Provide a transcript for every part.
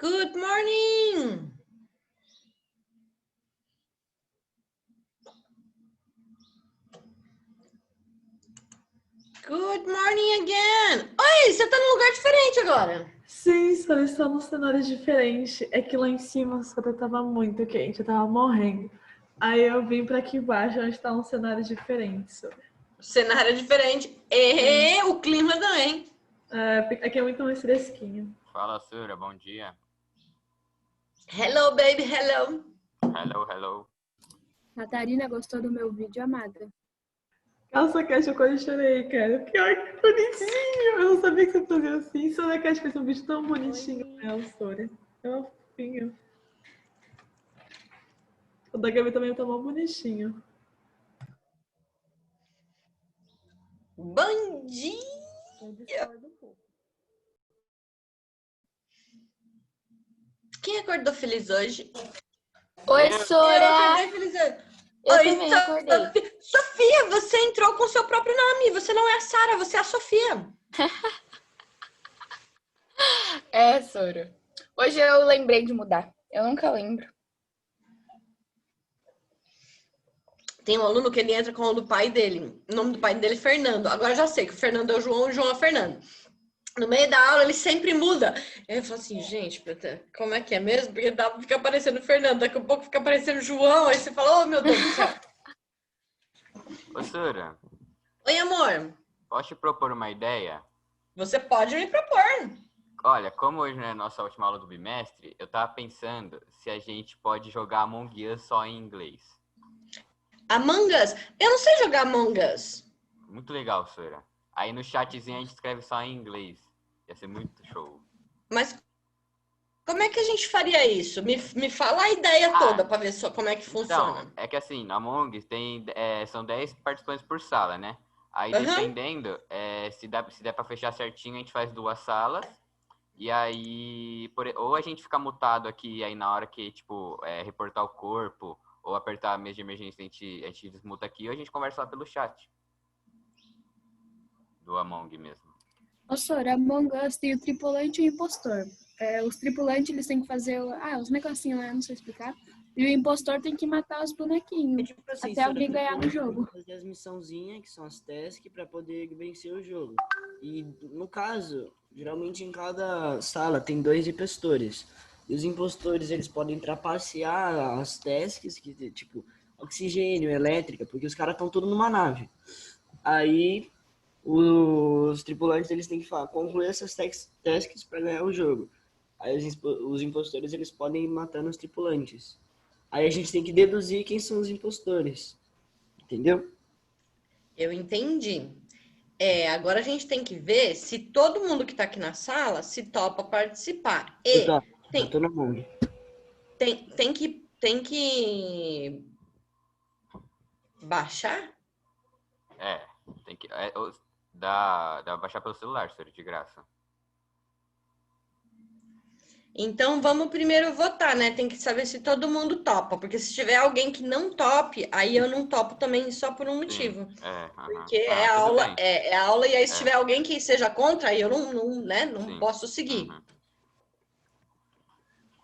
Good morning! Good morning again! Oi, você tá num lugar diferente agora. Sim, só estou num cenário diferente. É que lá em cima só tava muito quente, eu tava morrendo. Aí eu vim pra aqui embaixo, onde tá um cenário diferente. O cenário é diferente. E o clima também. Aqui é muito mais fresquinho. Fala, Sura, bom dia. Hello, baby, hello. Hello, hello. Catarina gostou do meu vídeo, amada? Nossa, Cat, eu quase chorei, cara. Que bonitinho! Eu não sabia que você fazia assim. Só a Cat fez um vídeo tão bonitinho com ela, Sora. É uma fofinha. O da Gabi também tá mó bonitinho. Bom dia! Quem acordou feliz hoje? Oi, Sora! Eu acordei feliz hoje. Eu Oi, também acordei. Sofia, você entrou com seu próprio nome. Você não é a Sara, você é a Sofia. É, Sora. Hoje eu lembrei de mudar. Eu nunca lembro. Tem um aluno que ele entra com o nome do pai dele. O nome do pai dele é Fernando. Agora eu já sei que o Fernando é o João e o João é o Fernando. No meio da aula, ele sempre muda. Aí eu falo assim, gente, como é que é mesmo? Porque fica aparecendo o Fernando, daqui a pouco fica aparecendo o João. Aí você fala, oh, meu Deus do céu. Ô, Sura, Oi, amor. posso te propor uma ideia? Você pode me propor. Olha, como hoje não é a nossa última aula do bimestre, eu tava pensando se a gente pode jogar Among Us só em inglês. Among Us? Eu não sei jogar Among Us. Muito legal, Sura. Aí no chatzinho a gente escreve só em inglês. Ia ser muito show. Mas como é que a gente faria isso? Me fala a ideia toda para ver só como é que funciona. Então, é que assim, no Among Us são 10 participantes por sala, né? Aí Uhum. dependendo, se der pra fechar certinho, a gente faz 2 salas. E aí, ou a gente fica mutado aqui, aí na hora que, tipo, reportar o corpo, ou apertar a mesa de emergência, a gente desmuta aqui, ou a gente conversa lá pelo chat. Do Among mesmo. Ô, Sora, Among Us tem o tripulante e o impostor. Os tripulantes, eles têm que fazer os negocinhos lá, não sei explicar. E o impostor tem que matar os bonequinhos. Tipo assim, Até alguém ganhar no jogo. Fazer as missãozinhas, que são as tasks, para poder vencer o jogo. E no caso, geralmente em cada sala tem 2 impostores. E os impostores, eles podem trapacear as tasks, que tipo, oxigênio, elétrica, porque os caras estão todos numa nave. Aí, os tripulantes, eles têm que concluir essas tasks para ganhar o jogo. Aí os impostores, eles podem ir matando os tripulantes. Aí a gente tem que deduzir quem são os impostores. Entendeu? Eu entendi. Agora a gente tem que ver se todo mundo que tá aqui na sala se topa participar. E Eu tô na mão. tem que baixar? Tem que... dá pra baixar pelo celular, Sura, de graça. Então vamos primeiro votar, né? Tem que saber se todo mundo topa, porque se tiver alguém que não tope, aí eu não topo também só por um motivo. Porque é aula, é aula, e aí se tiver alguém que seja contra, aí eu não posso seguir.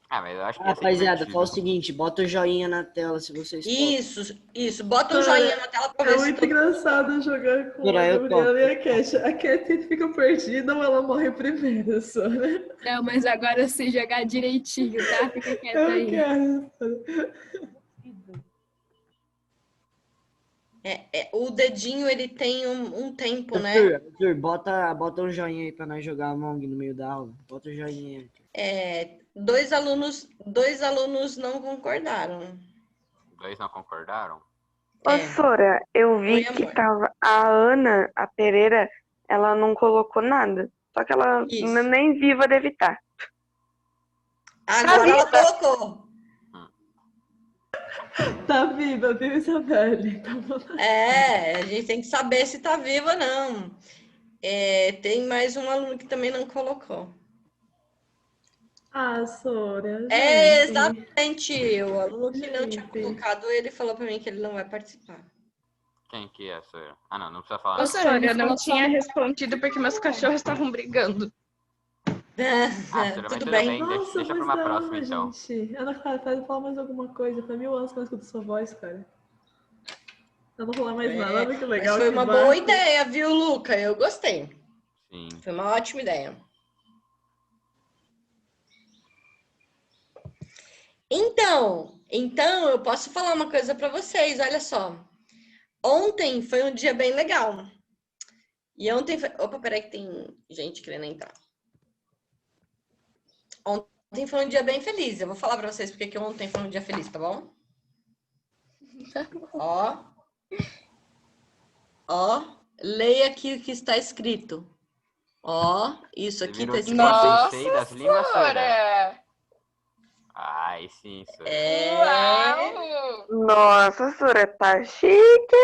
Mas eu acho que Rapaziada, fala o seguinte, bota o joinha na tela se vocês Isso, bota um joinha na tela pra ver se... É muito engraçado jogar com a Gabriela e a Cat. A Cat fica perdida ou ela morre primeiro só, né? Não, mas agora se jogar direitinho, tá? Fica quieto aí. Eu quero. O dedinho, ele tem um tempo, né? Arthur, bota um joinha aí pra nós jogar Among no meio da aula. Bota o joinha aí. Dois alunos não concordaram. 2 não concordaram? Ô, Sora, eu vi que tava a Ana, a Pereira, ela não colocou nada. Só que ela nem viva deve estar. Agora ela colocou. Tá viva, viu, Isabelle? A gente tem que saber se tá viva ou não. Tem mais um aluno que também não colocou. Sora. Exatamente. O aluno que não tinha colocado, ele falou pra mim que ele não vai participar. Quem que é, Sora? Não precisa falar. Ô, Sora, eu não tinha respondido porque meus cachorros estavam brigando. Sura, Tudo tudo bem. bem. Nossa, Deixa pra mas uma da próxima, hora, então. gente. Ana Clara, fala mais alguma coisa. Faz 1000 anos que eu não escuto sua voz, cara. Eu não vou falar mais nada. Olha que Mas legal. foi que uma boa bafo. ideia, viu, Luca? Eu gostei. Sim. Foi uma ótima ideia. Então eu posso falar uma coisa para vocês, olha só. Ontem foi um dia bem legal. E ontem foi... Opa, peraí que tem gente querendo entrar. Ontem foi um dia bem feliz. Eu vou falar para vocês porque que ontem foi um dia feliz, tá bom? Ó, leia aqui o que está escrito. Ó, isso aqui está escrito. Nossa, sensei das línguas, Sora. Sora! Ai, sim, Sora. Uau! Nossa, Sora, tá chique.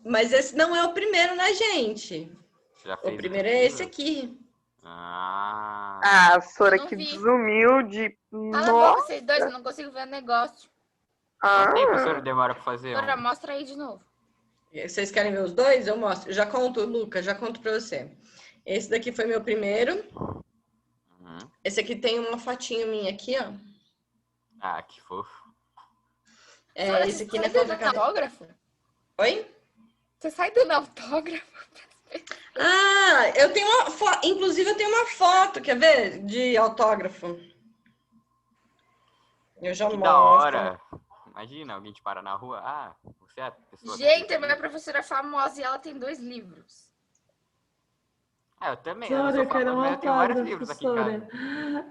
Mas esse não é o primeiro, né, gente? Já fez O primeiro é esse aqui. Ah, a Sora Eu não que vi. desumilde. Cala a boca, vocês dois, eu não consigo ver o negócio. Quanto tempo a Ah, Sora demora pra fazer Sora, um? mostra aí de novo. Vocês querem ver os dois? Eu mostro. Eu já conto, Luca, já conto pra você. Esse daqui foi meu primeiro. Uhum. Esse aqui tem uma fotinho minha aqui, ó. Ah, que fofo. Sora, Esse aqui você na sai dando contracapa. autógrafo? Oi? Você sai dando autógrafo? Ah, eu tenho uma foto. Inclusive, eu tenho uma foto, quer ver? De autógrafo. Eu já Que mostro. da hora. Imagina, alguém te para na rua. Ah, você é a pessoa... Gente, a minha professora é famosa e ela tem 2 livros. Ah, eu também. Sora, eu eu quero um eu tenho vários autógrafo, livros aqui em Sora. casa.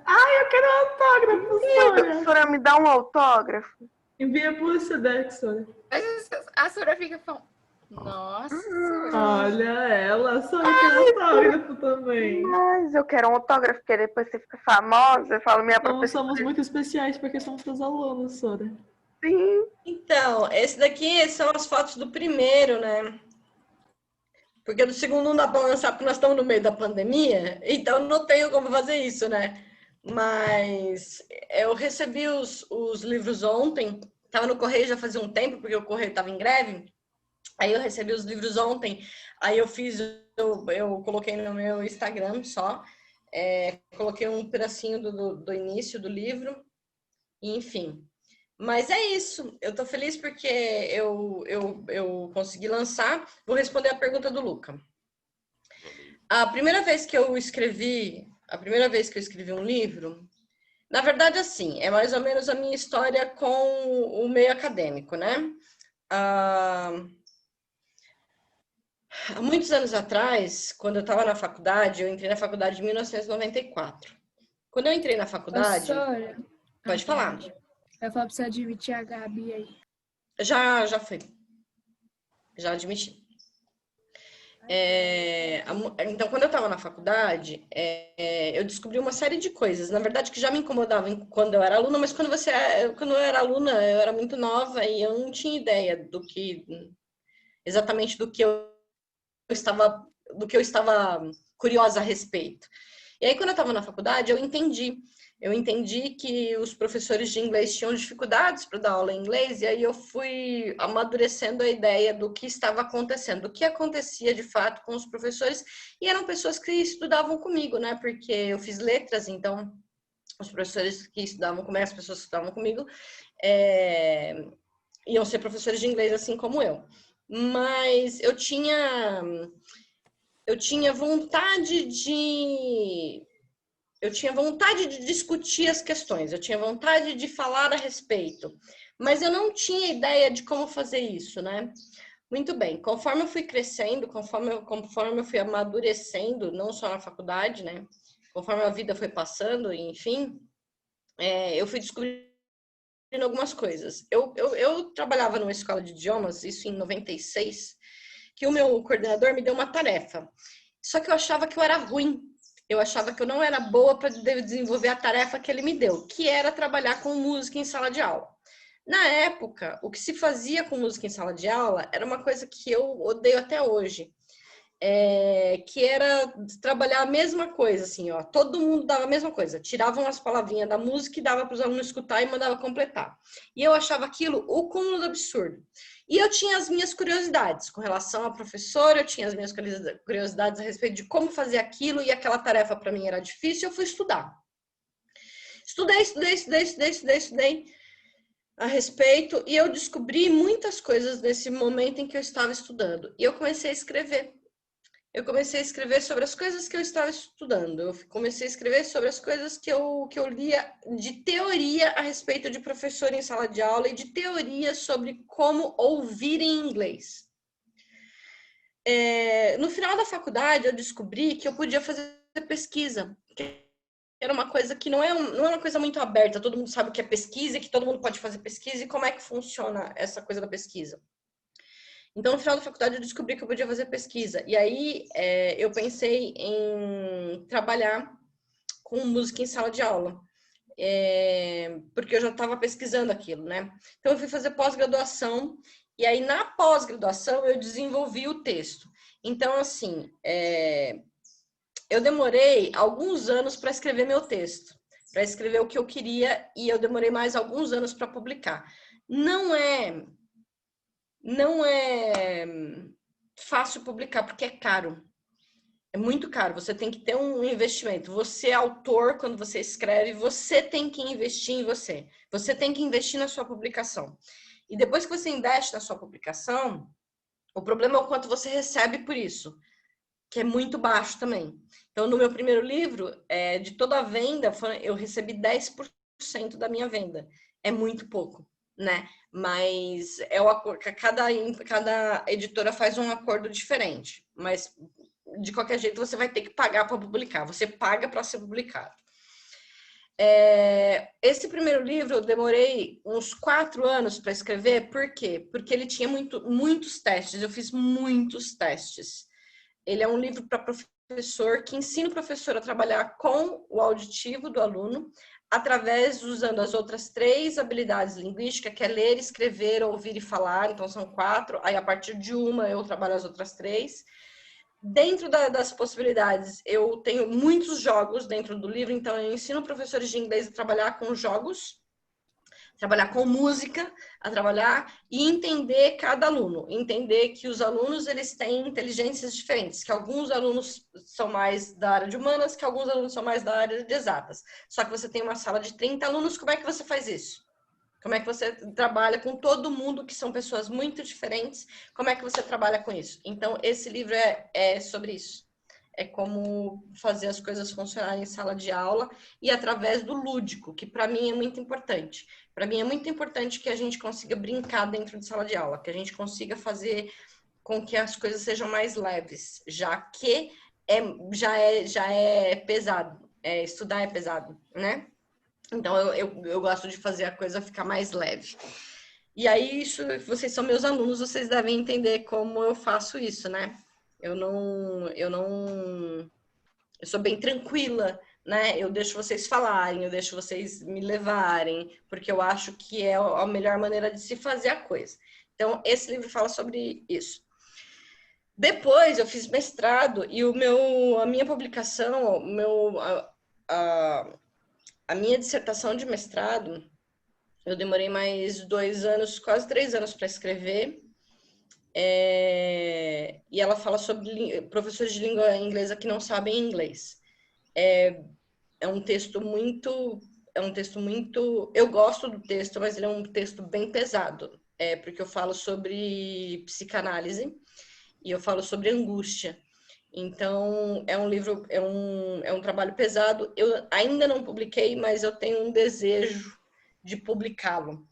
Ai, eu quero um autógrafo, Sora. Sora, me dá um autógrafo. Envia por Sedex, Sora. Mas a Sora fica falando, nossa, Sora. Olha ela, Sora quer autógrafo também. Mas eu quero um autógrafo, porque depois você fica famosa. Eu falo, minha Então professora. somos muito especiais porque somos seus alunos, Sora. Sim. Então, esse daqui são as fotos do primeiro, né? Porque do segundo não dá para lançar, porque nós estamos no meio da pandemia, então não tenho como fazer isso, né? Mas eu recebi os livros ontem, estava no correio já fazia um tempo, porque o correio estava em greve. Aí eu recebi os livros ontem, aí eu coloquei no meu Instagram só, coloquei um pedacinho do início do livro, enfim. Mas é isso, eu tô feliz porque eu consegui lançar. Vou responder a pergunta do Luca. A primeira vez que eu escrevi um livro, na verdade, assim, é mais ou menos a minha história com o meio acadêmico, né? Há muitos anos atrás, quando eu estava na faculdade, eu entrei na faculdade em 1994. Quando eu entrei na faculdade... Sora. Pode falar. Eu falo pra você admitir a Gabi aí. Já foi. Já admiti. Então, quando eu estava na faculdade, eu descobri uma série de coisas, na verdade, que já me incomodavam quando eu era aluna, mas quando eu era aluna, eu era muito nova e eu não tinha ideia exatamente do que eu estava curiosa a respeito. E aí, quando eu estava na faculdade, eu entendi que os professores de inglês tinham dificuldades para dar aula em inglês, e aí eu fui amadurecendo a ideia do que estava acontecendo, do que acontecia de fato com os professores, e eram pessoas que estudavam comigo, né? Porque eu fiz letras, então os professores que estudavam comigo, as pessoas que estudavam comigo, iam ser professores de inglês assim como eu. Mas eu tinha vontade de discutir as questões, eu tinha vontade de falar a respeito, mas eu não tinha ideia de como fazer isso, né? Muito bem, conforme eu fui crescendo, conforme eu fui amadurecendo, não só na faculdade, né? Conforme a vida foi passando, enfim, eu fui descobrindo algumas coisas. Eu trabalhava numa escola de idiomas, isso em 96, que o meu coordenador me deu uma tarefa. Só que eu achava que eu era ruim. Eu achava que eu não era boa para desenvolver a tarefa que ele me deu, que era trabalhar com música em sala de aula. Na época, o que se fazia com música em sala de aula era uma coisa que eu odeio até hoje. que era trabalhar a mesma coisa, assim, ó. Todo mundo dava a mesma coisa. Tiravam as palavrinhas da música e dava para os alunos escutar e mandava completar. E eu achava aquilo o cúmulo do absurdo. E eu tinha as minhas curiosidades com relação à professora, eu tinha as minhas curiosidades a respeito de como fazer aquilo, e aquela tarefa para mim era difícil, eu fui estudar. Estudei a respeito, e eu descobri muitas coisas nesse momento em que eu estava estudando. E eu comecei a escrever. Eu comecei a escrever sobre as coisas que eu estava estudando. Eu comecei a escrever sobre as coisas que eu lia de teoria a respeito de professor em sala de aula e de teoria sobre como ouvir em inglês. No final da faculdade, eu descobri que eu podia fazer pesquisa. Era uma coisa que não é uma coisa muito aberta. Todo mundo sabe o que é pesquisa, que todo mundo pode fazer pesquisa e como é que funciona essa coisa da pesquisa. Então, no final da faculdade, eu descobri que eu podia fazer pesquisa. E aí, eu pensei em trabalhar com música em sala de aula. Porque eu já estava pesquisando aquilo, né? Então, eu fui fazer pós-graduação. E aí, na pós-graduação, eu desenvolvi o texto. Então, assim, eu demorei alguns anos para escrever meu texto. Para escrever o que eu queria. E eu demorei mais alguns anos para publicar. Não é fácil publicar, porque é caro. É muito caro. Você tem que ter um investimento. Você, autor, quando você escreve, você tem que investir em você. Você tem que investir na sua publicação. E depois que você investe na sua publicação, o problema é o quanto você recebe por isso, que é muito baixo também. Então, no meu primeiro livro, de toda a venda, eu recebi 10% da minha venda. É muito pouco, né? Mas cada editora faz um acordo diferente, mas de qualquer jeito você vai ter que pagar para publicar, você paga para ser publicado. Esse primeiro livro eu demorei uns 4 anos para escrever. Por quê? Porque ele tinha muitos testes, eu fiz muitos testes. Ele é um livro para professor que ensina o professor a trabalhar com o auditivo do aluno, usando as outras 3 habilidades linguísticas, que é ler, escrever, ouvir e falar. Então, são 4. Aí, a partir de uma, eu trabalho as outras 3. Dentro das possibilidades, eu tenho muitos jogos dentro do livro. Então, eu ensino professores de inglês a trabalhar com jogos, trabalhar com música, a trabalhar e entender cada aluno. Entender que os alunos, eles têm inteligências diferentes, que alguns alunos são mais da área de humanas, que alguns alunos são mais da área de exatas. Só que você tem uma sala de 30 alunos, como é que você faz isso? Como é que você trabalha com todo mundo, que são pessoas muito diferentes? Como é que você trabalha com isso? Então, esse livro é sobre isso. É como fazer as coisas funcionarem em sala de aula e através do lúdico, que para mim é muito importante. Para mim é muito importante que a gente consiga brincar dentro de sala de aula, que a gente consiga fazer com que as coisas sejam mais leves, já que já é pesado. Estudar é pesado, né? Então, eu gosto de fazer a coisa ficar mais leve. E aí, vocês são meus alunos, vocês devem entender como eu faço isso, né? Eu sou bem tranquila, né? Eu deixo vocês falarem, eu deixo vocês me levarem, porque eu acho que é a melhor maneira de se fazer a coisa. Então, esse livro fala sobre isso. Depois, eu fiz mestrado e a minha publicação, a minha dissertação de mestrado, eu demorei mais 2 anos, quase 3 anos para escrever. E ela fala sobre professores de língua inglesa que não sabem inglês. É um texto muito... Eu gosto do texto, mas ele é um texto bem pesado. Porque eu falo sobre psicanálise e eu falo sobre angústia. Então, é um livro, é um trabalho pesado. Eu ainda não publiquei, mas eu tenho um desejo de publicá-lo.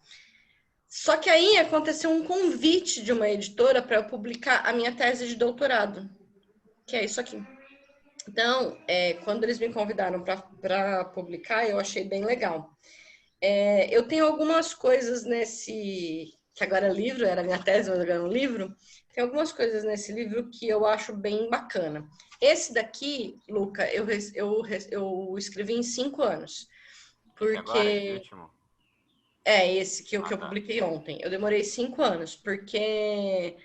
Só que aí aconteceu um convite de uma editora para eu publicar a minha tese de doutorado, que é isso aqui. Então, quando eles me convidaram para publicar, eu achei bem legal. Eu tenho algumas coisas nesse... que agora é livro, era minha tese, mas agora é um livro. Tem algumas coisas nesse livro que eu acho bem bacana. Esse daqui, Luca, eu escrevi em 5 anos. Porque... Agora, esse último? Esse que eu publiquei ontem. Eu demorei 5 anos, porque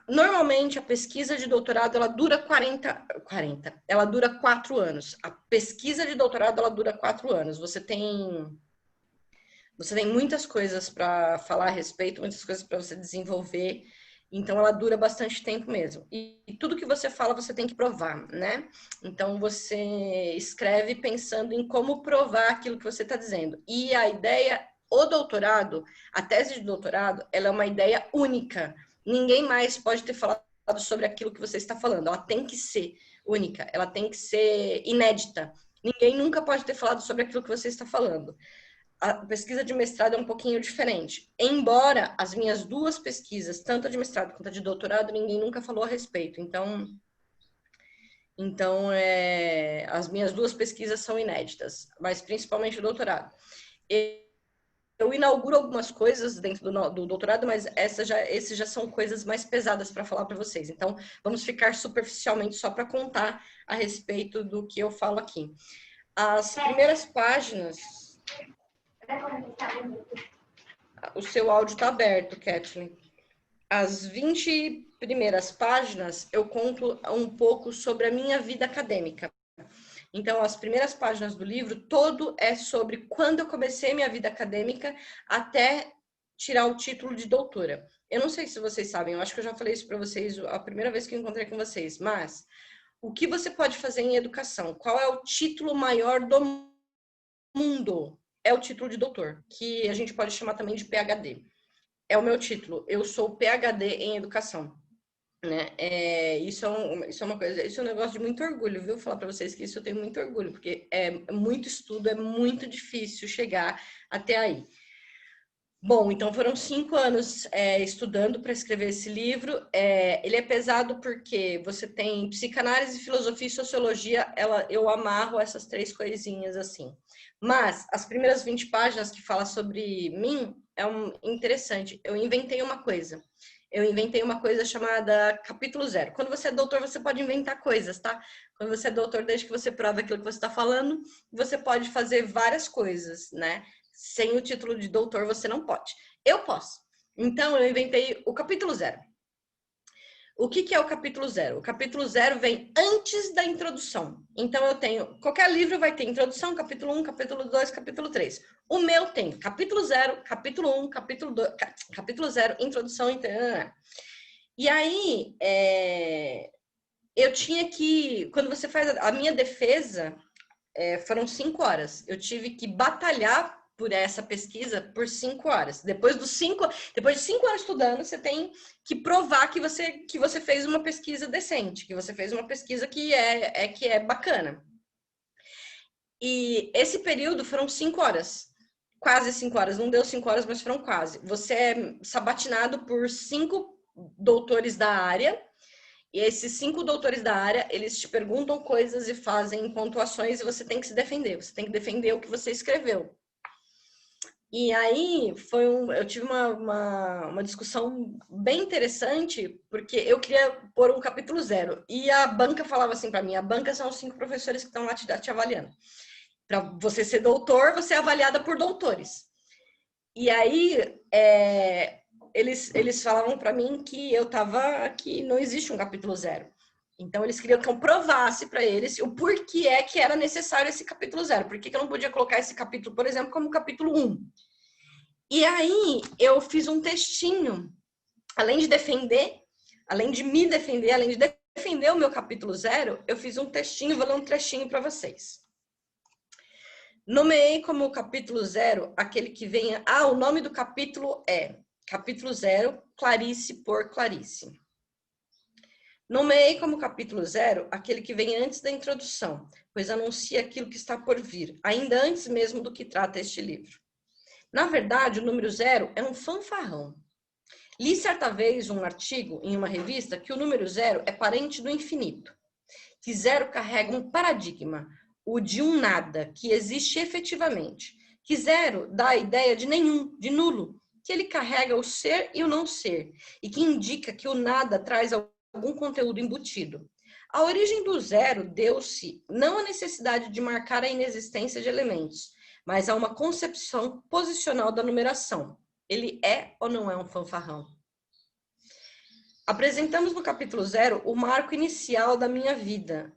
normalmente a pesquisa de doutorado ela dura 40, ela dura 4 anos. A pesquisa de doutorado ela dura 4 anos. Você tem muitas coisas para falar a respeito, muitas coisas para você desenvolver. Então, ela dura bastante tempo mesmo. E tudo que você fala, você tem que provar, né? Então, você escreve pensando em como provar aquilo que você está dizendo. E a ideia, o doutorado, a tese de doutorado, ela é uma ideia única. Ninguém mais pode ter falado sobre aquilo que você está falando. Ela tem que ser única, ela tem que ser inédita. Ninguém nunca pode ter falado sobre aquilo que você está falando. A pesquisa de mestrado é um pouquinho diferente. Embora as minhas 2 pesquisas, tanto a de mestrado quanto a de doutorado, ninguém nunca falou a respeito. Então as minhas 2 pesquisas são inéditas, mas principalmente o doutorado. Eu inauguro algumas coisas dentro do doutorado, mas esses já são coisas mais pesadas para falar para vocês. Então, vamos ficar superficialmente só para contar a respeito do que eu falo aqui. As primeiras páginas... O seu áudio está aberto, Kathleen. As 20 primeiras páginas, eu conto um pouco sobre a minha vida acadêmica. Então, as primeiras páginas do livro, todo é sobre quando eu comecei minha vida acadêmica até tirar o título de doutora. Eu não sei se vocês sabem, eu acho que eu já falei isso para vocês a primeira vez que eu encontrei com vocês, mas o que você pode fazer em educação? Qual é o título maior do mundo? É o título de doutor, que a gente pode chamar também de PhD. É o meu título. Eu sou PhD em educação, né? Isso é uma coisa, isso é um negócio de muito orgulho, viu? Falar para vocês que isso eu tenho muito orgulho, porque é muito estudo, é muito difícil chegar até aí. Bom, então foram 5 anos estudando para escrever esse livro. Ele é pesado porque você tem psicanálise, filosofia e sociologia. Eu amarro essas 3 coisinhas assim. Mas as primeiras 20 páginas que fala sobre mim interessante. Eu inventei uma coisa. Chamada capítulo 0. Quando você é doutor, você pode inventar coisas, tá? Quando você é doutor, desde que você prova aquilo que você está falando, você pode fazer várias coisas, né? Sem o título de doutor, você não pode. Eu posso. Então, eu inventei o capítulo 0. O que é o capítulo 0? O capítulo 0 vem antes da introdução. Então, eu tenho... Qualquer livro vai ter introdução, capítulo 1, capítulo 2, capítulo 3. O meu tem capítulo 0, capítulo 1, capítulo 2, capítulo 0, introdução, e aí, eu tinha que... Quando você faz a minha defesa, foram 5 horas. Eu tive que batalhar por essa pesquisa por 5 horas. Depois de 5 anos estudando, você tem que provar que você fez uma pesquisa decente, que você fez uma pesquisa que é bacana. E esse período foram 5 horas. Quase 5 horas. Não deu 5 horas, mas foram quase. Você é sabatinado por 5 doutores da área. E esses 5 doutores da área, eles te perguntam coisas e fazem pontuações e você tem que se defender. Você tem que defender o que você escreveu. E aí, eu tive uma discussão bem interessante, porque eu queria pôr um capítulo 0. E a banca falava assim para mim, a banca são os 5 professores que estão lá te avaliando. Para você ser doutor, você é avaliada por doutores. E aí, eles falavam para mim que não existe um capítulo 0. Então, eles queriam que eu provasse para eles o porquê é que era necessário esse capítulo 0. Por que eu não podia colocar esse capítulo, por exemplo, como capítulo 1? E aí, eu fiz um textinho, além de me defender, além de defender o meu capítulo 0, eu fiz um textinho, vou ler um trechinho para vocês. Nomeei como capítulo 0 aquele que venha... o nome do capítulo é capítulo 0, Clarice por Clarice. Nomeei como capítulo 0 aquele que vem antes da introdução, pois anuncia aquilo que está por vir, ainda antes mesmo do que trata este livro. Na verdade, o número 0 é um fanfarrão. Li certa vez um artigo em uma revista que o número 0 é parente do infinito, que 0 carrega um paradigma, o de um nada, que existe efetivamente, que 0 dá a ideia de nenhum, de nulo, que ele carrega o ser e o não ser, e que indica que o nada traz algum conteúdo embutido. A origem do 0 deu-se não à necessidade de marcar a inexistência de elementos, mas a uma concepção posicional da numeração. Ele é ou não é um fanfarrão? Apresentamos no capítulo 0 o marco inicial da minha vida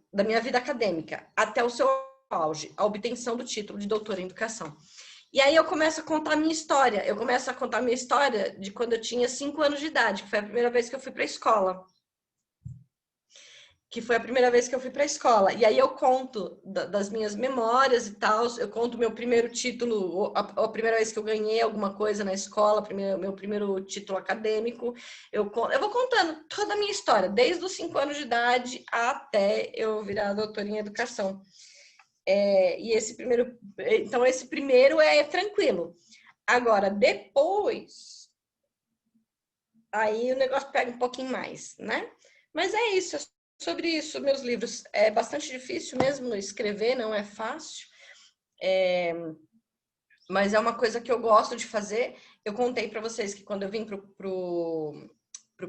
acadêmica, até o seu auge, a obtenção do título de doutora em educação. E aí eu começo a contar a minha história. Eu começo a contar a minha história de quando eu tinha 5 anos de idade, que foi a primeira vez que eu fui para a escola. E aí eu conto das minhas memórias e tal, eu conto meu primeiro título, a primeira vez que eu ganhei alguma coisa na escola, meu primeiro título acadêmico. Eu vou contando toda a minha história, desde os 5 anos de idade até eu virar doutora em educação. E esse primeiro é tranquilo. Agora, depois, aí o negócio pega um pouquinho mais, né? Mas é isso, sobre isso, meus livros. É bastante difícil mesmo escrever, não é fácil. Mas é uma coisa que eu gosto de fazer. Eu contei para vocês que quando eu vim pro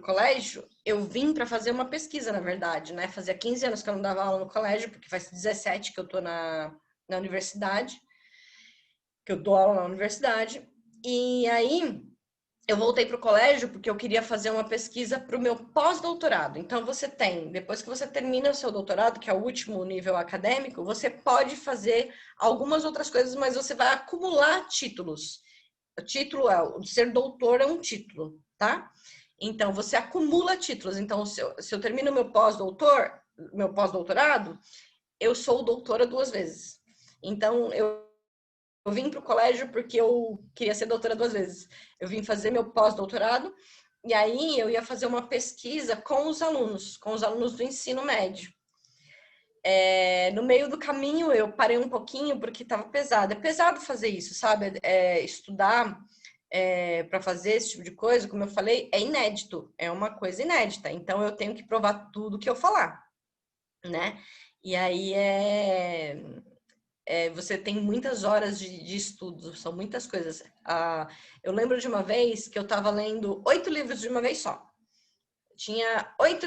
colégio, eu vim para fazer uma pesquisa, na verdade, né? Fazia 15 anos que eu não dava aula no colégio, porque faz 17 que eu tô na universidade, que eu dou aula na universidade. E aí eu voltei para o colégio porque eu queria fazer uma pesquisa para o meu pós-doutorado. Então, depois que você termina o seu doutorado, que é o último nível acadêmico, você pode fazer algumas outras coisas, mas você vai acumular títulos. O título ser doutor é um título, tá? Então, você acumula títulos. Então, se eu termino meu pós-doutorado, eu sou doutora 2 vezes. Então, eu vim para o colégio porque eu queria ser doutora 2 vezes. Eu vim fazer meu pós-doutorado e aí eu ia fazer uma pesquisa com os alunos do ensino médio. No meio do caminho eu parei um pouquinho porque estava pesado. É pesado fazer isso, sabe? Estudar para fazer esse tipo de coisa, como eu falei, é inédito, é uma coisa inédita. Então eu tenho que provar tudo que eu falar, né? E aí você tem muitas horas de estudo, são muitas coisas. Eu lembro de uma vez que eu estava lendo 8 livros de uma vez só. Tinha 8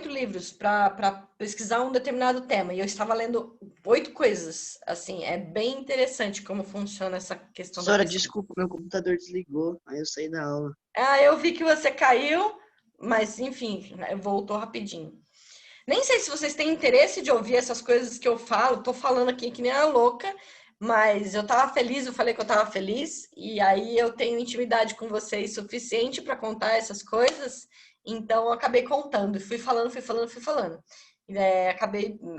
livros para pesquisar um determinado tema, e eu estava lendo 8 coisas. Assim, é bem interessante como funciona essa questão da Sora, pesquisa. desculpa, meu computador desligou, aí eu saí da aula. Eu vi que você caiu, mas enfim, voltou rapidinho. Nem sei se vocês têm interesse de ouvir essas coisas que eu falo. Tô falando aqui que nem a louca, mas eu tava feliz, eu falei que eu tava feliz, e aí eu tenho intimidade com vocês suficiente para contar essas coisas, então eu acabei contando, fui falando.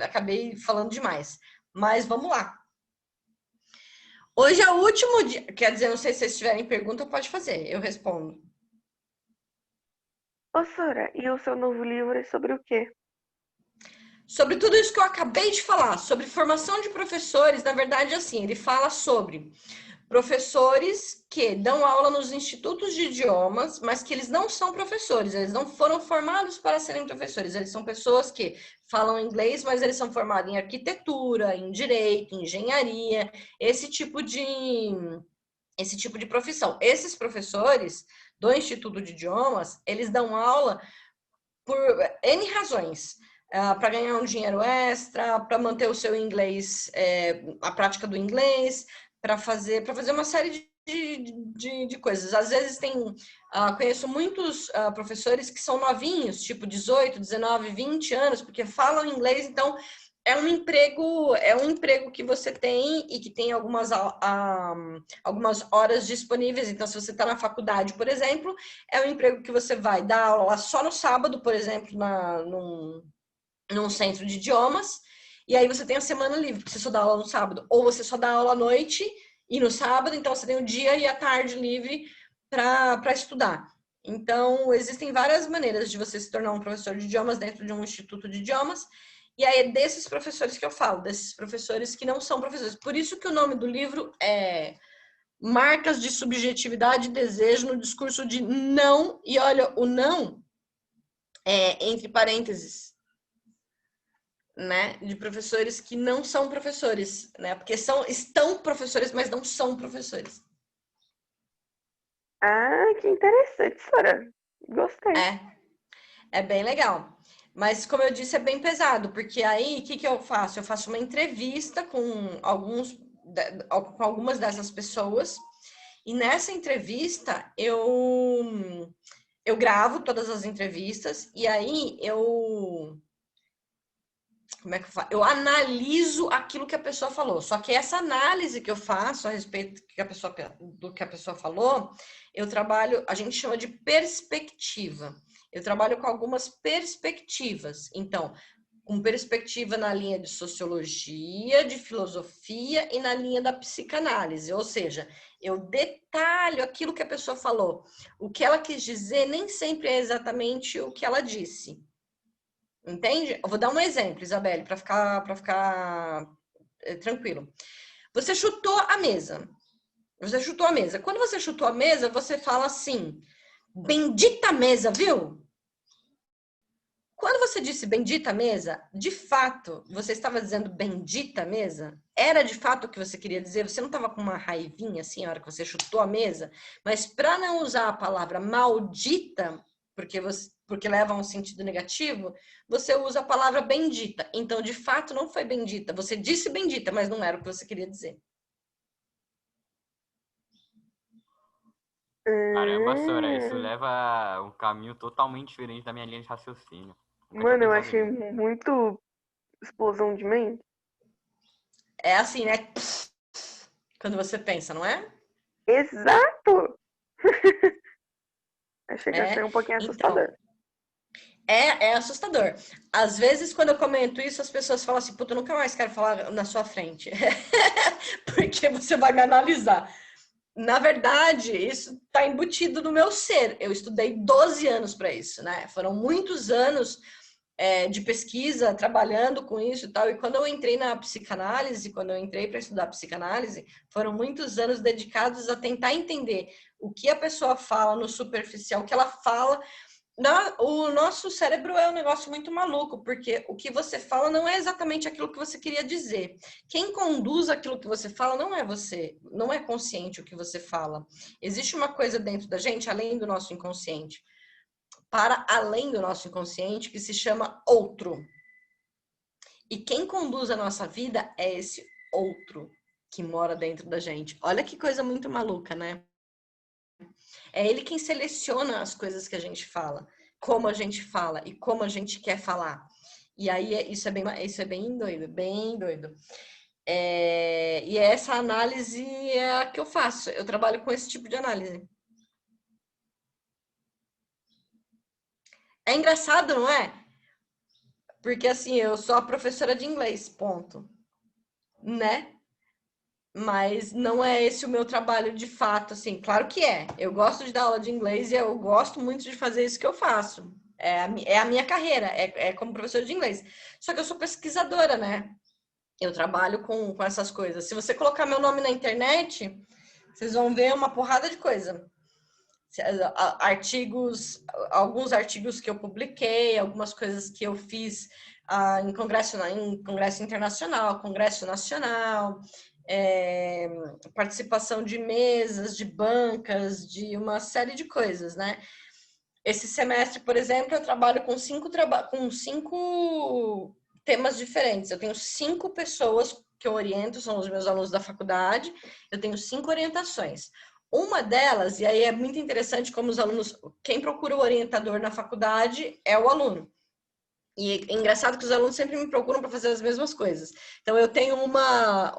Acabei falando demais. Mas vamos lá. Hoje é o último dia, quer dizer, não sei se vocês tiverem pergunta, pode fazer, eu respondo. Ô, Sora, e o seu novo livro é sobre o quê? Sobre tudo isso que eu acabei de falar, sobre formação de professores, na verdade, assim, ele fala sobre professores que dão aula nos institutos de idiomas, mas que eles não são professores, eles não foram formados para serem professores, eles são pessoas que falam inglês, mas eles são formados em arquitetura, em direito, em engenharia, esse tipo de profissão. Esses professores do Instituto de Idiomas, eles dão aula por N razões. Para ganhar um dinheiro extra, para manter o seu inglês, a prática do inglês, para fazer uma série de coisas. Às vezes conheço muitos professores que são novinhos, tipo 18, 19, 20 anos, porque falam inglês, então é um emprego que você tem e que tem algumas horas disponíveis. Então, se você está na faculdade, por exemplo, é um emprego que você vai dar aula só no sábado, por exemplo, num centro de idiomas, e aí você tem a semana livre, porque você só dá aula no sábado, ou você só dá aula à noite e no sábado, então você tem o dia e a tarde livre para estudar. Então, existem várias maneiras de você se tornar um professor de idiomas dentro de um instituto de idiomas, e aí é desses professores que eu falo, desses professores que não são professores. Por isso que o nome do livro é Marcas de Subjetividade e Desejo no Discurso de Não, e olha, o não é entre parênteses, né, de professores que não são professores, né, porque estão professores, mas não são professores. Que interessante, Sora. Gostei. É bem legal. Mas, como eu disse, é bem pesado, porque aí, o que eu faço? Eu faço uma entrevista com algumas dessas pessoas, E nessa entrevista, eu gravo todas as entrevistas e aí como é que eu falo? Eu analiso aquilo que a pessoa falou. Só que essa análise que eu faço a respeito do que a pessoa falou, a gente chama de perspectiva. Eu trabalho com algumas perspectivas. Então, com perspectiva na linha de sociologia, de filosofia e na linha da psicanálise. Ou seja, eu detalho aquilo que a pessoa falou. O que ela quis dizer nem sempre é exatamente o que ela disse. Entende? Eu vou dar um exemplo, Isabelle, para ficar tranquilo. Você chutou a mesa. Quando você chutou a mesa, você fala assim: bendita mesa, viu? Quando você disse bendita mesa, de fato, você estava dizendo bendita mesa? Era de fato o que você queria dizer? Você não estava com uma raivinha assim na hora que você chutou a mesa? Mas para não usar a palavra maldita, porque leva a um sentido negativo, você usa a palavra bendita. Então, de fato, não foi bendita. Você disse bendita, mas não era o que você queria dizer. Caramba, Sora, isso leva um caminho totalmente diferente da minha linha de raciocínio. Mano, eu achei muito explosão de mente. É assim, né? Quando você pensa, não é? Exato! Achei que ia ser um pouquinho assustador. Então, é assustador. Às vezes, quando eu comento isso, as pessoas falam assim, puta, eu nunca mais quero falar na sua frente. Porque você vai me analisar. Na verdade, isso está embutido no meu ser. Eu estudei 12 anos para isso, né? Foram muitos anos de pesquisa, trabalhando com isso e tal. E quando eu entrei na psicanálise, quando eu entrei para estudar psicanálise, foram muitos anos dedicados a tentar entender o que a pessoa fala no superficial, o que ela fala. O nosso cérebro é um negócio muito maluco, porque o que você fala não é exatamente aquilo que você queria dizer. Quem conduz aquilo que você fala não é você, não é consciente o que você fala. Existe uma coisa dentro da gente, além do nosso inconsciente, para além do nosso inconsciente, que se chama outro. E quem conduz a nossa vida é esse outro que mora dentro da gente. Olha que coisa muito maluca, né? É ele quem seleciona as coisas que a gente fala, como a gente fala e como a gente quer falar. E aí isso é bem doido, bem doido. E essa análise é a que eu faço. Eu trabalho com esse tipo de análise. É engraçado, não é? Porque assim, eu sou a professora de inglês, ponto. Né? Mas não é esse o meu trabalho de fato, assim, claro que é. Eu gosto de dar aula de inglês e eu gosto muito de fazer isso que eu faço. É a minha carreira, é como professora de inglês. Só que eu sou pesquisadora, né? Eu trabalho com essas coisas. Se você colocar meu nome na internet, vocês vão ver uma porrada de coisa. Alguns artigos que eu publiquei, algumas coisas que eu fiz em congresso internacional, congresso nacional, participação de mesas, de bancas, de uma série de coisas, né? Esse semestre, por exemplo, eu trabalho com cinco temas diferentes. Eu tenho 5 pessoas que eu oriento, são os meus alunos da faculdade, eu tenho 5 orientações. Uma delas, e aí é muito interessante como os alunos, quem procura o orientador na faculdade é o aluno. E é engraçado que os alunos sempre me procuram para fazer as mesmas coisas. Então, eu tenho uma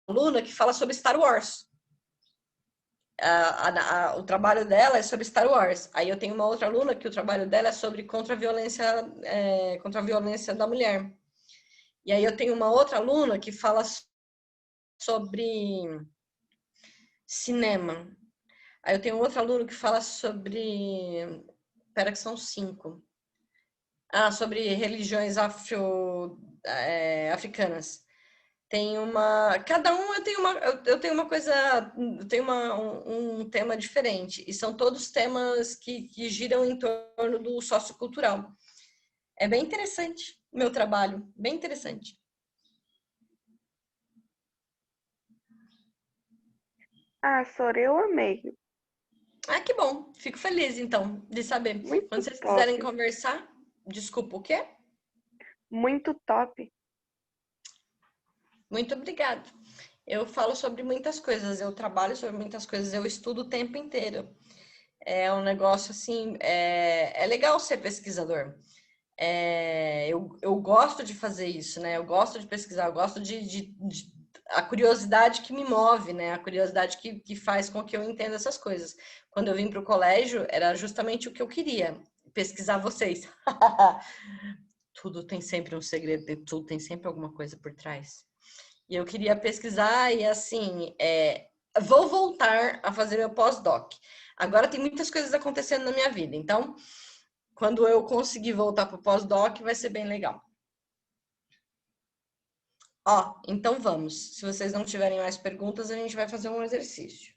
aluna que fala sobre Star Wars. O trabalho dela é sobre Star Wars. Aí eu tenho uma outra aluna que o trabalho dela é sobre contra a violência da mulher. E aí eu tenho uma outra aluna que fala sobre cinema. Aí eu tenho outro aluno que fala sobre... Espera que são 5. Sobre religiões africanas. Cada um eu tenho uma coisa, eu tenho um tema diferente. E são todos temas que giram em torno do sociocultural. É bem interessante o meu trabalho, bem interessante. Sora, eu amei. Que bom. Fico feliz, então, de saber. Muito Quando vocês top. quiserem conversar, desculpa, o quê? Muito top. Muito obrigada. Eu falo sobre muitas coisas, eu trabalho sobre muitas coisas, eu estudo o tempo inteiro. É um negócio assim, é legal ser pesquisador. Eu gosto de fazer isso, né? Eu gosto de pesquisar, eu gosto de a curiosidade que me move, né? A curiosidade que faz com que eu entenda essas coisas. Quando eu vim para o colégio, era justamente o que eu queria, pesquisar vocês. Tudo tem sempre um segredo, tudo tem sempre alguma coisa por trás. E eu queria pesquisar e, assim, vou voltar a fazer meu pós-doc. Agora tem muitas coisas acontecendo na minha vida, então, quando eu conseguir voltar para o pós-doc, vai ser bem legal. Ó, então vamos. Se vocês não tiverem mais perguntas, a gente vai fazer um exercício.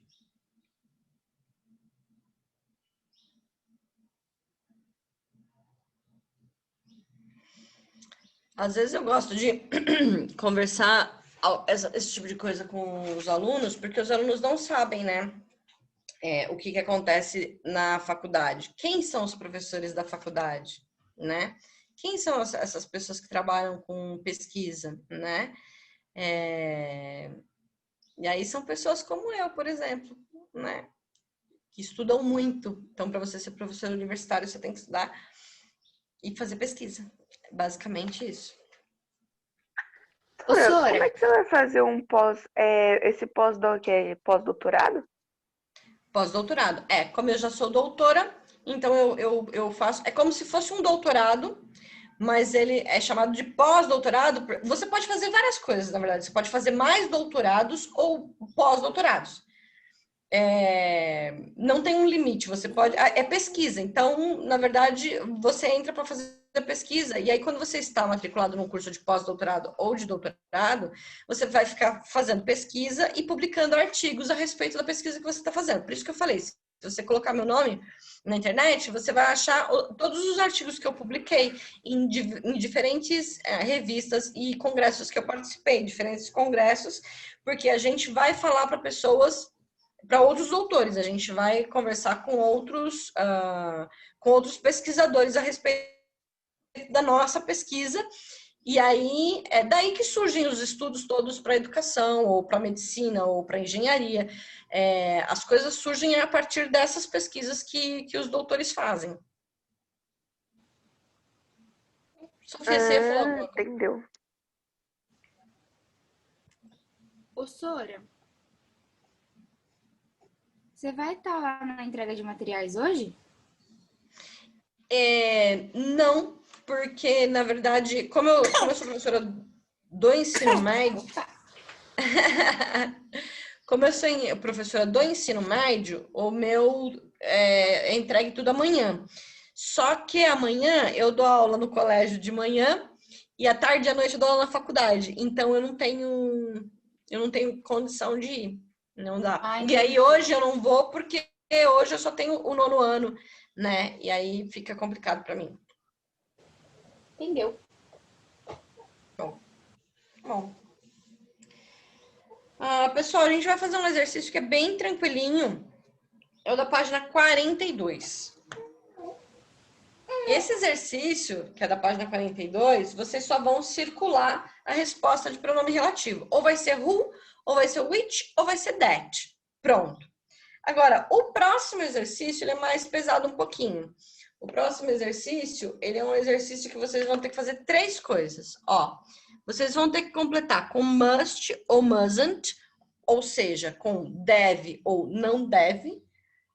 Às vezes eu gosto de conversar esse tipo de coisa com os alunos, porque os alunos não sabem, né? O que acontece na faculdade. Quem são os professores da faculdade, né? Quem são essas pessoas que trabalham com pesquisa, né? E aí são pessoas como eu, por exemplo, né? Que estudam muito. Então, para você ser professor universitário, você tem que estudar e fazer pesquisa. Basicamente isso. Ô, Sora. Como é que você vai fazer esse pós-doc é pós-doutorado? Pós-doutorado. Como eu já sou doutora, então eu faço. É como se fosse um doutorado, mas ele é chamado de pós-doutorado. Você pode fazer várias coisas, na verdade. Você pode fazer mais doutorados ou pós-doutorados. Não tem um limite, você pode. É pesquisa, então, na verdade, você entra para fazer pesquisa, e aí, quando você está matriculado num curso de pós-doutorado ou de doutorado, você vai ficar fazendo pesquisa e publicando artigos a respeito da pesquisa que você está fazendo. Por isso que eu falei, se você colocar meu nome na internet, você vai achar todos os artigos que eu publiquei em diferentes revistas e congressos que eu participei, diferentes congressos, porque a gente vai falar para pessoas, para outros doutores, a gente vai conversar com outros pesquisadores a respeito da nossa pesquisa, e aí é daí que surgem os estudos todos para educação, ou para medicina, ou para engenharia. As coisas surgem a partir dessas pesquisas que os doutores fazem. Sofia, você ia falar alguma coisa? Entendeu. Ô, Sora. Você vai estar lá na entrega de materiais hoje? Não, porque, na verdade, como eu sou professora do ensino médio, como eu sou professora do ensino médio, o meu é entregue tudo amanhã. Só que amanhã eu dou aula no colégio de manhã e à tarde e à noite eu dou aula na faculdade. Então eu não tenho condição de ir. Não dá. E aí hoje eu não vou porque hoje eu só tenho o 9º ano, né? E aí fica complicado para mim. Entendeu. Bom. Pessoal, a gente vai fazer um exercício que é bem tranquilinho. É o da página 42. Esse exercício, que é da página 42, vocês só vão circular a resposta de pronome relativo. Ou vai ser who, ou vai ser which, ou vai ser that. Pronto. Agora, o próximo exercício, ele é mais pesado um pouquinho. O próximo exercício, ele é um exercício que vocês vão ter que fazer 3 coisas. Ó, vocês vão ter que completar com must ou mustn't, ou seja, com deve ou não deve.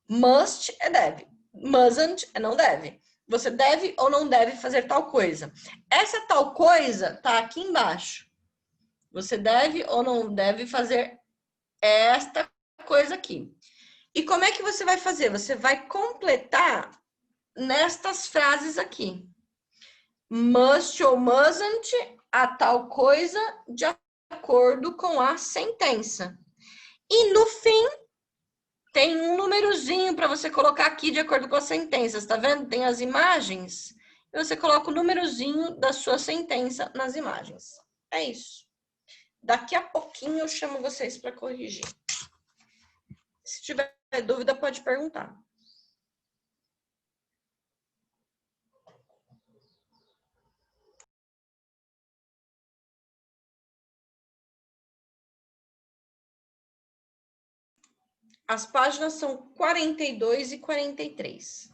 Must é deve, mustn't é não deve. Você deve ou não deve fazer tal coisa. Essa tal coisa tá aqui embaixo. Você deve ou não deve fazer esta coisa aqui. E como é que você vai fazer? Você vai completar nestas frases aqui. Must ou mustn't a tal coisa de acordo com a sentença. E no fim, tem um númerozinho para você colocar aqui de acordo com as sentenças, tá vendo? Tem as imagens. E você coloca o númerozinho da sua sentença nas imagens. É isso. Daqui a pouquinho eu chamo vocês para corrigir. Se tiver dúvida, pode perguntar. As páginas são 42 e 43.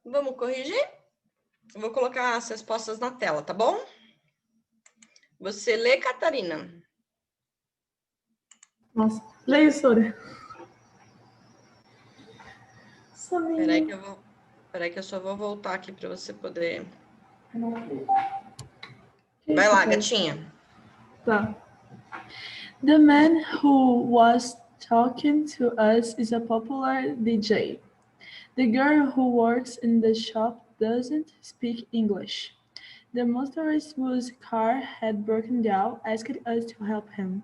Vamos corrigir? Eu vou colocar as respostas na tela, tá bom? Você lê, Catarina? Nossa, leia, Sora. Peraí que eu só vou voltar aqui para você poder... Vai lá, gatinha. Tá. The man who was talking to us is a popular DJ. The girl who works in the shop doesn't speak English. The motorist whose car had broken down asked us to help him.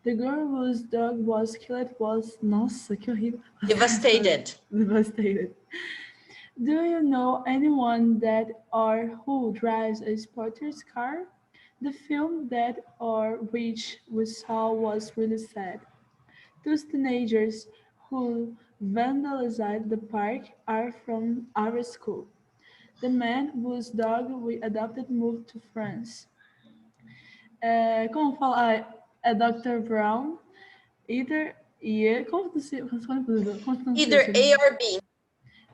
The girl whose dog was killed was... Nossa, que horrível. Devastated. Devastated. Do you know anyone that or who drives a sports car? The film that or which we saw was really sad. Those teenagers who vandalized the park are from our school. The man whose dog we adopted moved to France. Como fala? É Dr. Brown. Either A. Either A or B.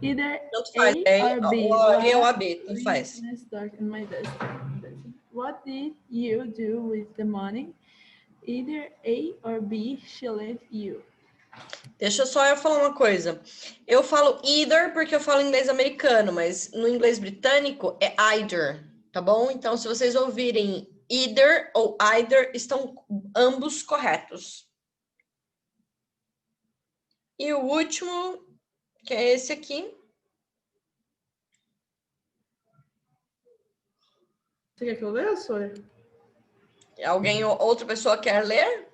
Either Tanto faz. A or B. A ou a B, tanto faz. Dark in my desk. What did you do with the money? Either A or B, she left you. Deixa só eu falar uma coisa. Eu falo either porque eu falo inglês americano, mas no inglês britânico é either, tá bom? Então, se vocês ouvirem either ou either, estão ambos corretos. E o último, que é esse aqui. Você quer que eu leia, Sônia? Alguém, outra pessoa quer ler?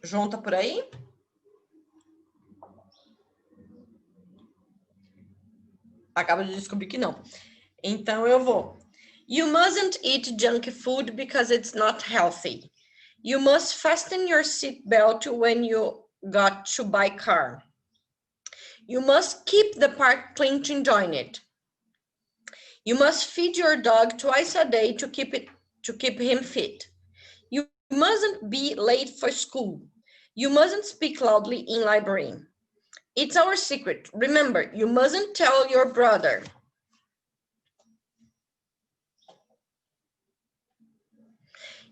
João tá por aí? Acabo de descobrir que não. Então eu vou. You mustn't eat junk food because it's not healthy. You must fasten your seatbelt when you got to buy car. You must keep the park clean to enjoy it. You must feed your dog twice a day to keep him fit. You mustn't be late for school. You mustn't speak loudly in library. It's our secret. Remember, you mustn't tell your brother.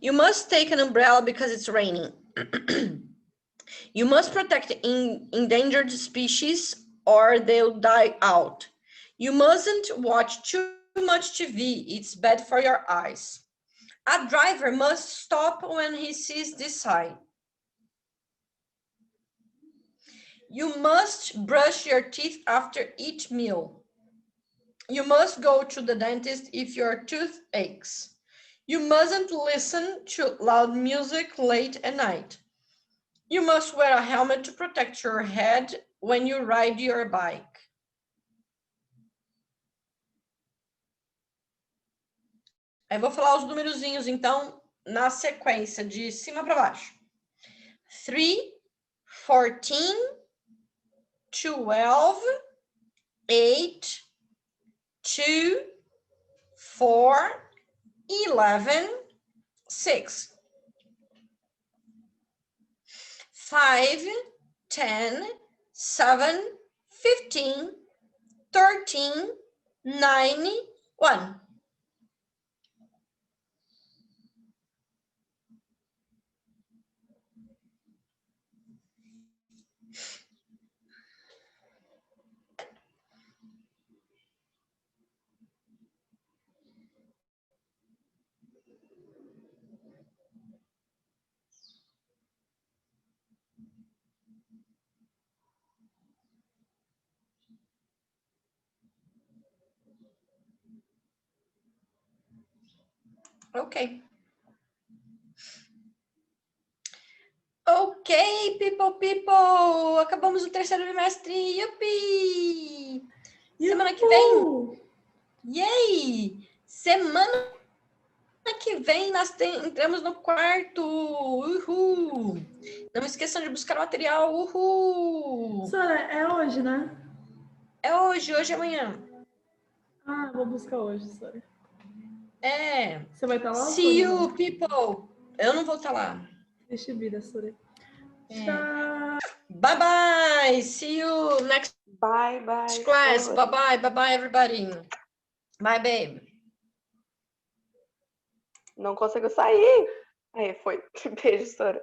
You must take an umbrella because it's raining. You must protect endangered species or they'll die out. You mustn't watch too much TV. It's bad for your eyes. A driver must stop when he sees this sign. You must brush your teeth after each meal. You must go to the dentist if your tooth aches. You mustn't listen to loud music late at night. You must wear a helmet to protect your head when you ride your bike. Aí vou falar os numerozinhos, então, na sequência, de cima para baixo. 3, 14, 12, 8, 2, 4, 11, 6. 5, 10, 7, 15, 13, 9, 1. Ok. Ok, people. Acabamos o terceiro trimestre. Yupi! Semana que vem. Yay! Semana que vem nós entramos no quarto. Uhul! Não esqueçam de buscar o material. Uhul! Sora, é hoje, né? É hoje e amanhã. Ah, vou buscar hoje, Sora. É. Você vai estar lá? See you, people. Eu não vou estar lá. Deixa eu vir, Sora. Tchau. Bye bye. See you next Bye, class. Sora. Bye bye, everybody. Bye, babe. Não conseguiu sair. Aí, foi. Beijo, Sora.